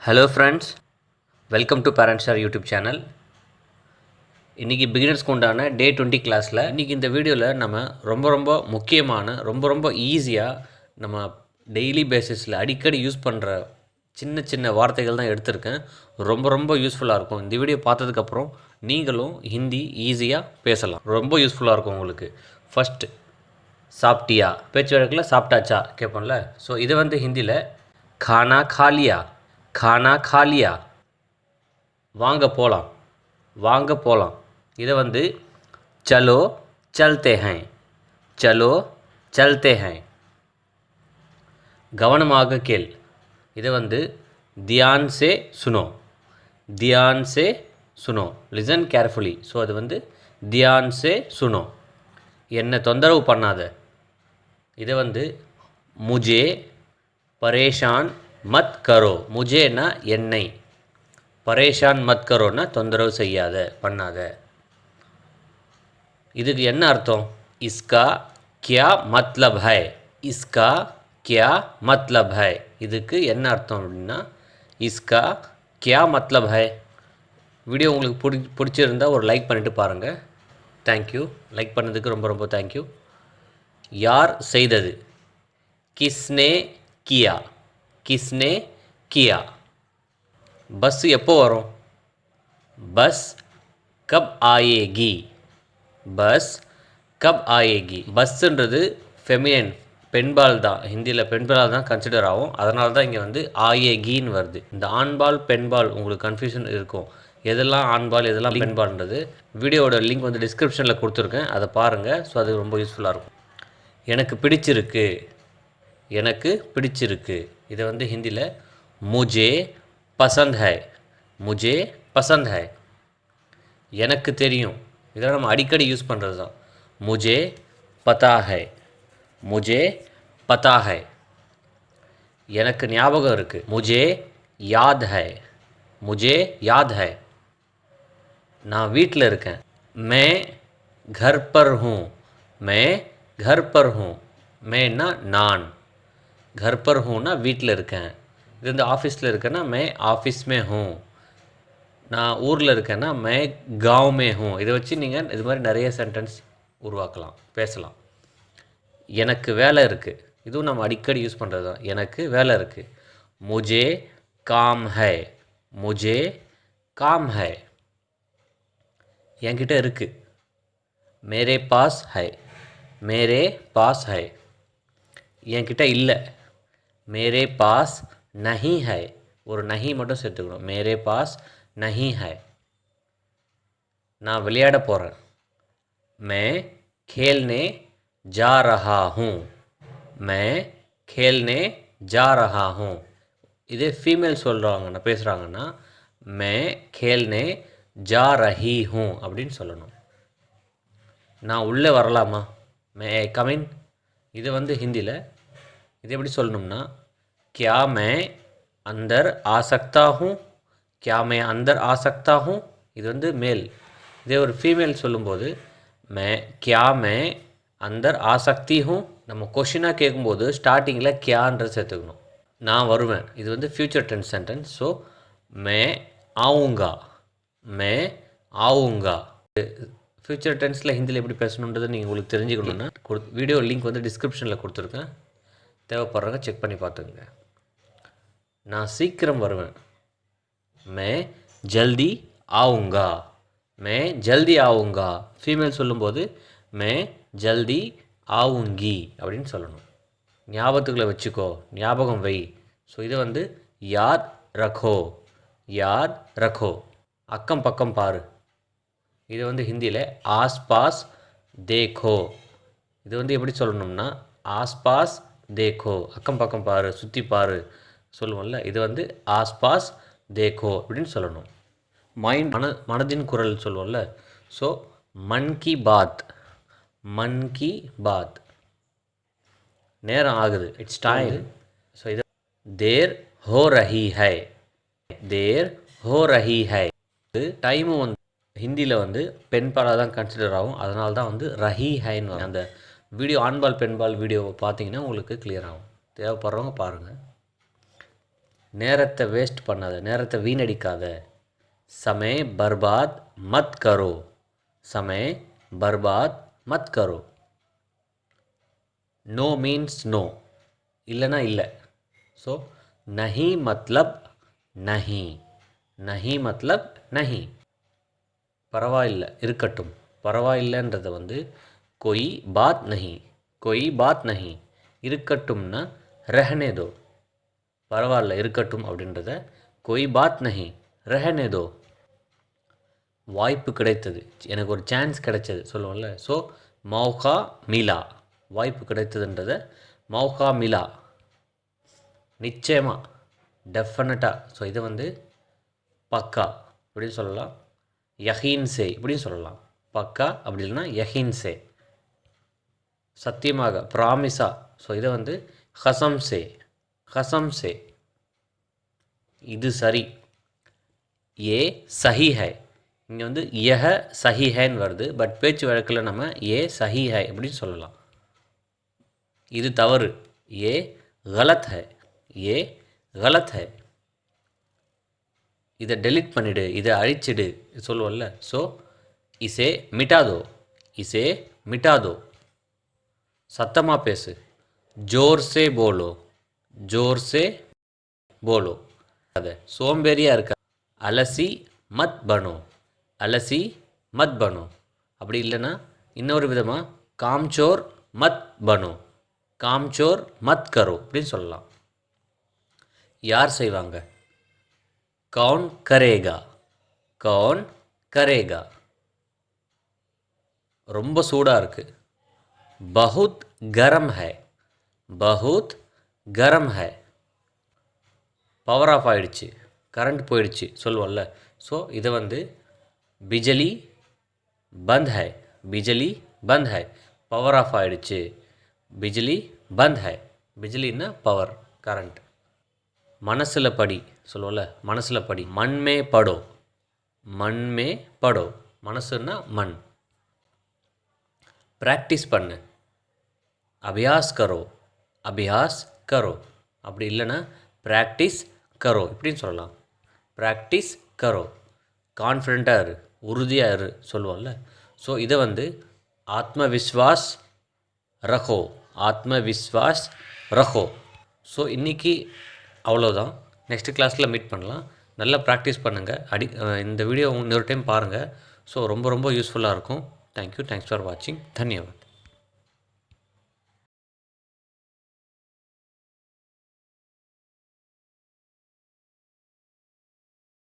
Hello friends, welcome to Parent Star YouTube channel. இன்றைக்கி பிகினர்ஸ்க்கு உண்டான டே 20 கிளாஸில் இன்றைக்கி இந்த வீடியோவில் நம்ம ரொம்ப முக்கியமான ரொம்ப ஈஸியாக நம்ம டெய்லி பேசிஸில் அடிக்கடி யூஸ் பண்ணுற சின்ன வார்த்தைகள் தான் எடுத்திருக்கேன். ரொம்ப யூஸ்ஃபுல்லாக இருக்கும். இந்த வீடியோ பார்த்ததுக்கப்புறம் நீங்களும் ஹிந்தி ஈஸியாக பேசலாம். ரொம்ப யூஸ்ஃபுல்லாக இருக்கும் உங்களுக்கு. ஃபஸ்ட்டு சாப்பிட்டியா, பேச்சு வழக்கில் சாப்பிட்டாச்சா கேட்போம்ல. ஸோ இதை வந்து ஹிந்தியில் खाना खा लिया, खाना खा लिया, வாங்க போகலாம். இதை வந்து चलो चलते हैं, கவனமாக கேள். இதை வந்து ध्यान से सुनो, listen carefully. ஸோ அது வந்து ध्यान से सुनो, என்னை தொந்தரவு பண்ணாத. இதை வந்து मुझे परेशान मत करो, मुझेना என்னை, परेशान मत करोना தொந்தரவு செய்யாத பண்ணாத. இதுக்கு என்ன அர்த்தம்? इसका क्या मतलब है, इसका क्या मतलब है, இதுக்கு என்ன அர்த்தம் அப்படின்னா इसका क्या मतलब है. வீடியோ உங்களுக்கு பிடிச்சிருந்தா ஒரு லைக் பண்ணிவிட்டு பாருங்கள். தேங்க்யூ. லைக் பண்ணதுக்கு ரொம்ப தேங்க்யூ. யார் செய்தது? किसने किया. பஸ் எப்போ வரும்? பஸ் கப் ஆயேகி, பஸ்ஸுன்றது ஃபெமினின், பெண்பால் தான். ஹிந்தியில் பெண்பால் தான் கன்சிடர் ஆகும். அதனால தான் இங்கே வந்து ஆயேகின்னு வருது. இந்த ஆண்பால் பெண்பால் உங்களுக்கு கன்ஃபியூஷன் இருக்கும். எதெல்லாம் ஆண்பால் எதெல்லாம் பெண்பால்ன்றது வீடியோவோட லிங்க் வந்து டிஸ்கிரிப்ஷனில் கொடுத்துருக்கேன், அதை பாருங்கள். ஸோ அது ரொம்ப யூஸ்ஃபுல்லாக இருக்கும். எனக்கு பிடிச்சிருக்கு. இதை வந்து ஹிந்தியில் मुझे पसंद है, எனக்கு தெரியும். இதெல்லாம் நம்ம அடிக்கடி யூஸ் பண்ணுறது தான். मुझे पता है, எனக்கு ஞாபகம் இருக்குது. मुझे याद है, நான் வீட்டில் இருக்கேன். मैं घर पर हूँ, मैंना நான், घर पर हूँना வீட்டில் இருக்கேன். இது வந்து ஆஃபீஸில் இருக்கேன்னா मैं ऑफिस में हूँ. நான் ஊரில் இருக்கேன்னா मैं गाँव में हूँ. இதை வச்சு நீங்கள் இது மாதிரி நிறைய சென்டென்ஸ் உருவாக்கலாம், பேசலாம். எனக்கு வேலை இருக்குது. இதுவும் நம்ம அடிக்கடி யூஸ் பண்ணுறது தான். எனக்கு வேலை இருக்குது. मुझे काम है, என்கிட்ட இருக்குது. मेरे पास है, என்கிட்ட இல்லை. मेरे पास नहीं है, ஒரு नहीं மட்டும் சேர்த்துக்கணும். मेरे पास नहीं है. நான் விளையாட போகிறேன். मैं खेलने जा रहा हूँ. இதே ஃபீமேல் சொல்கிறாங்கன்னா பேசுகிறாங்கன்னா मैं खेलने जा रही हूँ அப்படின்னு சொல்லணும். நான் உள்ளே வரலாமா? May come in. இது வந்து ஹிந்தியில் இது எப்படி சொல்லணும்னா क्या मैं अंदर आ सकता हूँ, இது வந்து மேல். இதே ஒரு ஃபீமேல் சொல்லும்போது क्या मैं अंदर आ सकती हूँ. நம்ம கொஷினாக கேட்கும்போது ஸ்டார்டிங்கில் क्याன்ற சேர்த்துக்கணும். நான் வருவேன். இது வந்து ஃப்யூச்சர் டென்ஸ் சென்டென்ஸ். ஸோ मैं आऊँगा. ஃப்யூச்சர் டென்ஸில் ஹிந்தியில் எப்படி பேசணுன்றது நீங்கள் உங்களுக்கு தெரிஞ்சுக்கணுன்னா வீடியோ லிங்க் வந்து டிஸ்கிரிப்ஷனில் கொடுத்துருக்கேன், தேவைப்படுறவங்க செக் பண்ணி பார்த்துக்குங்க. நான் சீக்கிரம் வருவேன். मैं जल्दी आऊँगा. ஃபீமேல் சொல்லும்போது मैं जल्दी आऊँगी அப்படின்னு சொல்லணும். ஞாபகத்துக்குள்ளே வச்சுக்கோ, ஞாபகம் வை. ஸோ இதை வந்து யாத் ரக்கோ. அக்கம் பக்கம் பாரு. இது வந்து ஹிந்தியில் ஆஸ்பாஸ் தேக்கோ. இது வந்து எப்படி சொல்லணும்னா ஆஸ்பாஸ் தேக்கோ, அக்கம் பக்கம் பாரு, சுற்றி பாரு சொல்லுவோம்ல. இது வந்து ஆஸ்பாஸ் தேக்கோ அப்படின்னு சொல்லணும். மனதின் குரல் சொல்லுவோம்ல. ஸோ மன் கி பாத், நேரம் ஆகுது, இட்ஸ் டைம். ஸோ இது தேர் ஹோ ரஹி ஹை. டைமும் வந்து ஹிந்தியில் வந்து பெண்பாலாக தான் கன்சிடர் ஆகும். அதனால தான் வந்து ரஹி ஹைன்னு அந்த வீடியோ ஆண்பால் பெண்பால் வீடியோவை பார்த்தீங்கன்னா உங்களுக்கு கிளியர் ஆகும். தேவைப்படுறவங்க பாருங்கள். நேரத்தை வேஸ்ட் பண்ணாத, நேரத்தை வீணடிக்காத. समय बर्बाद मत करो, समय बर्बाद मत करो. नो मीन्स नो, இல்லைனா இல்லை. ஸோ नहीं मतलब नहीं, नहीं मतलब नहीं. பரவாயில்லை இருக்கட்டும், பரவாயில்லைன்றதை வந்து कोई बात नहीं, कोई बात नहीं. இருக்கட்டும்னா रहने दो. பரவாயில்ல இருக்கட்டும் அப்படின்றத कोई बात नहीं, रहने दो. வாய்ப்பு கிடைத்தது, எனக்கு ஒரு சான்ஸ் கிடைச்சது சொல்லுவோம்ல. ஸோ மௌகா மிலா, வாய்ப்பு கிடைத்ததுன்றதை மௌகா மிலா, நிச்சயமாக, டெஃபினட்டாக. ஸோ இதை வந்து பக்கா இப்படின்னு சொல்லலாம், யஹீன் சே இப்படின்னு சொல்லலாம். பக்கா அப்படி இல்லைன்னா யஹீன் சே, சத்தியமாக, ப்ராமிஸா. ஸோ இதை வந்து ஹசம் சே, ஹசம் சே. இது சரி, ஏ சஹி ஹை. இங்கே வந்து யஹ சஹி ஹைன்னு வருது, பட் பேச்சு வழக்கில் நம்ம ஏ சஹி ஹை அப்படின்னு சொல்லலாம். இது தவறு, ஏ கலத் ஹை, ஏ கலத் ஹை. இதை டெலிட் பண்ணிவிடு, இதை அழிச்சிடு சொல்லுவோம்ல. ஸோ இசே மிட்டாதோ, இசே மிட்டாதோ. சத்தமாக பேசு, ஜோர் சே போலோ, ஜோர் சே போலோ. அதை சோம்பேறியாக இருக்க, அலசி மத் பனோ, அலசி மத் பனோ. அப்படி இல்லைன்னா இன்னொரு விதமாக காம்சோர் மத் பனோ, காம்சோர் மத் கரோ அப்படின்னு சொல்லலாம். யார் செய்வாங்க, கவுன் கரேகா, கவுன் கரேகா. ரொம்ப சூடாக இருக்குது, பஹுத் கரம் ஹை, பஹுத் கரம் ஹை. பவர் ஆஃப் ஆகிடுச்சு, கரண்ட் போயிடுச்சு சொல்லுவோம்ல. ஸோ இதை வந்து பிஜலி பந்த் ஹை, பிஜலி பந்த் ஹை. பவர் ஆஃப் ஆகிடுச்சு, பிஜலி பந்த் ஹை. பிஜலின்னா பவர், கரண்ட். மனசில் படி சொல்லுவோம்ல, மனசில் படி. மண்மே படோ, மண்மே படோ. மனசுன்னா மண். ப்ராக்டிஸ் பண்ணு, அபியாஸ் கரோ, அபியாஸ் கரோ. அப்படி இல்லைன்னா ப்ராக்டிஸ் கரோ இப்படின்னு சொல்லலாம். ப்ராக்டிஸ் கரோ. கான்ஃபிடெண்ட்டாக இரு, உறுதியாக இரு சொல்லுவோம்ல. ஸோ இதை வந்து ஆத்மவிஸ்வாஸ் ரஹோ, ஆத்மவிஸ்வாஸ் ரஹோ. ஸோ இன்றைக்கி அவ்வளோதான். நெக்ஸ்ட் கிளாஸில் மீட் பண்ணலாம். நல்லா ப்ராக்டிஸ் பண்ணுங்கள். இந்த வீடியோ இன்னொரு டைம் பாருங்கள். ஸோ ரொம்ப ரொம்ப யூஸ்ஃபுல்லாக இருக்கும். தேங்க்யூ, தேங்க்ஸ் ஃபார் வாட்சிங். தன்யவாத்.